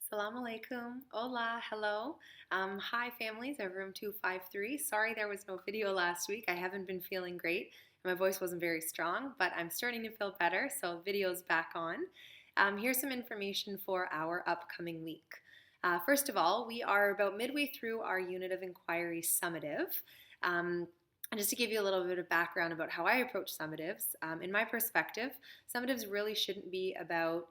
Assalamu alaikum. Hola. Hello. Hi, families of Room 253. Sorry there was no video last week. I haven't been feeling great. My voice wasn't very strong, but I'm starting to feel better, so video's back on. Here's some information for our upcoming week. First of all, we are about midway through our unit of inquiry summative. And just to give you a little bit of background about how I approach summatives, in my perspective, summatives really shouldn't be about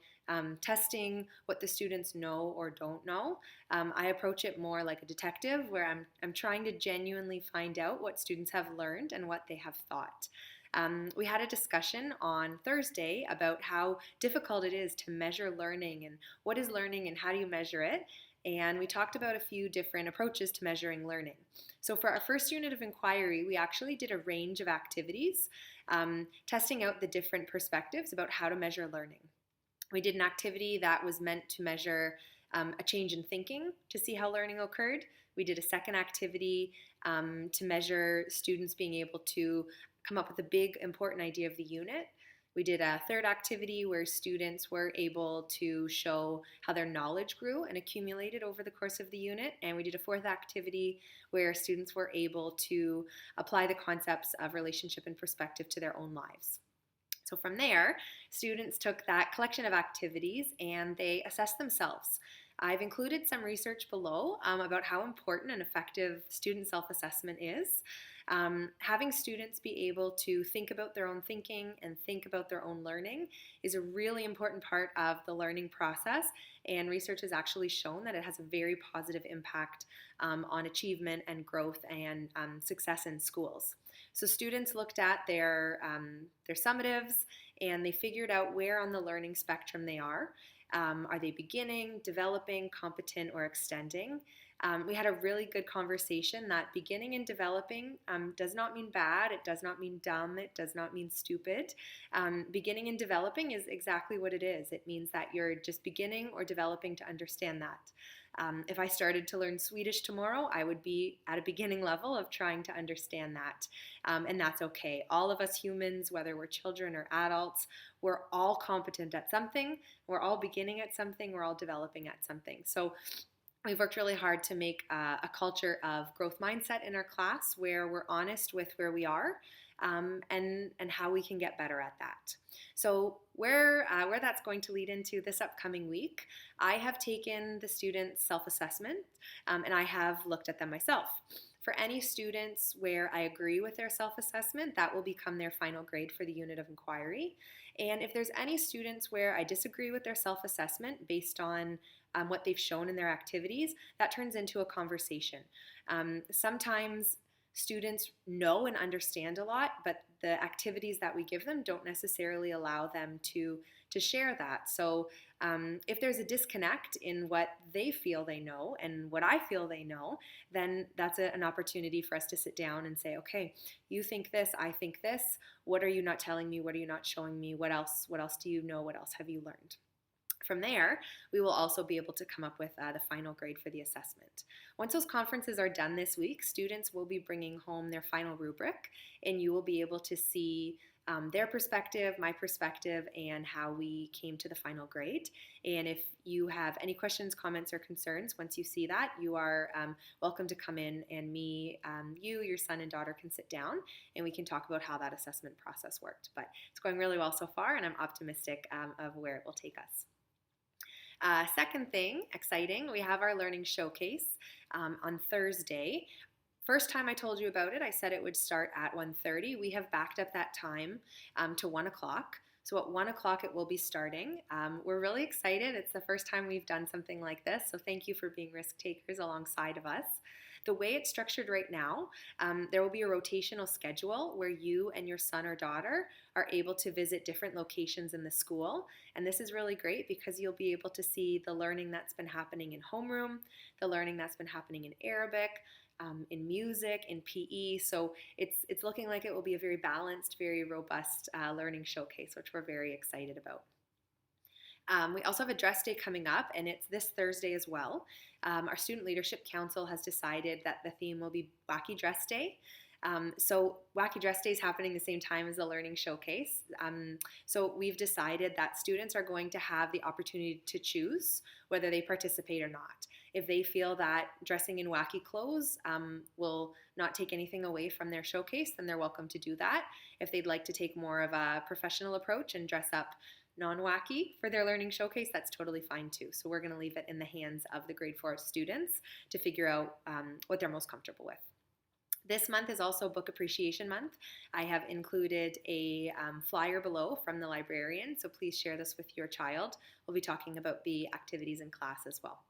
testing what the students know or don't know. I approach it more like a detective where I'm trying to genuinely find out what students have learned and what they have thought. We had a discussion on Thursday about how difficult it is to measure learning and what is learning and how do you measure it. And we talked about a few different approaches to measuring learning. So for our first unit of inquiry, we actually did a range of activities, testing out the different perspectives about how to measure learning. We did an activity that was meant to measure a change in thinking to see how learning occurred. We did a second activity to measure students being able to come up with a big important idea of the unit. We did a third activity where students were able to show how their knowledge grew and accumulated over the course of the unit. And we did a fourth activity where students were able to apply the concepts of relationship and perspective to their own lives. So from there, students took that collection of activities and they assessed themselves. I've included some research below about how important and effective student self-assessment is. Having students be able to think about their own thinking and think about their own learning is a really important part of the learning process, and research has actually shown that it has a very positive impact on achievement and growth and success in schools. So students looked at their summatives and they figured out where on the learning spectrum they are. Are they beginning, developing, competent, or extending? We had a really good conversation that beginning and developing does not mean bad, it does not mean dumb, it does not mean stupid. Beginning and developing is exactly what it is. It means that you're just beginning or developing to understand that. If I started to learn Swedish tomorrow, I would be at a beginning level of trying to understand that. And that's okay. All of us humans, whether we're children or adults, we're all competent at something. We're all beginning at something. We're all developing at something. So we've worked really hard to make a culture of growth mindset in our class where we're honest with where we are and how we can get better at that. So where that's going to lead into this upcoming week, I have taken the students' self-assessment and I have looked at them myself. For any students where I agree with their self-assessment, that will become their final grade for the unit of inquiry. And if there's any students where I disagree with their self-assessment based on what they've shown in their activities, that turns into a conversation. Sometimes students know and understand a lot, but the activities that we give them don't necessarily allow them to share that. So if there's a disconnect in what they feel they know and what I feel they know, then that's an opportunity for us to sit down and say, okay, you think this, I think this. What are you not telling me? What are you not showing me? What else do you know? What else have you learned? From there, we will also be able to come up with the final grade for the assessment. Once those conferences are done this week, students will be bringing home their final rubric, and you will be able to see their perspective, my perspective, and how we came to the final grade. And if you have any questions, comments, or concerns, once you see that, you are welcome to come in and you, your son and daughter can sit down and we can talk about how that assessment process worked. But it's going really well so far, and I'm optimistic of where it will take us. Second thing, exciting, we have our learning showcase on Thursday. First time I told you about it, I said it would start at 1:30. We have backed up that time to 1 o'clock. So at 1 o'clock it will be starting. We're really excited. It's the first time we've done something like this, so thank you for being risk takers alongside of us. The way it's structured right now, there will be a rotational schedule where you and your son or daughter are able to visit different locations in the school. And this is really great because you'll be able to see the learning that's been happening in homeroom, the learning that's been happening in Arabic, in music, in PE. So it's looking like it will be a very balanced, very robust learning showcase, which we're very excited about. We also have a dress day coming up, and it's this Thursday as well. Our Student Leadership Council has decided that the theme will be Wacky Dress Day. So Wacky Dress Day is happening the same time as the Learning Showcase. So we've decided that students are going to have the opportunity to choose whether they participate or not. If they feel that dressing in wacky clothes will not take anything away from their showcase, then they're welcome to do that. If they'd like to take more of a professional approach and dress up non-wacky for their learning showcase, that's totally fine too. So we're going to leave it in the hands of the grade 4 students to figure out what they're most comfortable with. This month is also Book Appreciation Month. I have included a flyer below from the librarian, so please share this with your child. We'll be talking about the activities in class as well.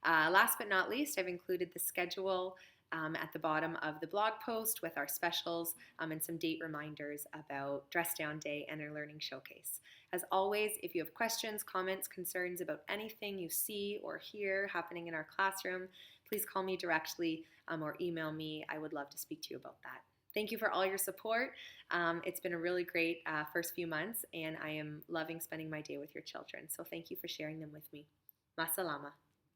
Last but not least, I've included the schedule at the bottom of the blog post with our specials and some date reminders about Dress Down Day and our Learning Showcase. As always, if you have questions, comments, concerns about anything you see or hear happening in our classroom, please call me directly or email me. I would love to speak to you about that. Thank you for all your support. It's been a really great first few months, and I am loving spending my day with your children. So thank you for sharing them with me. Masalama.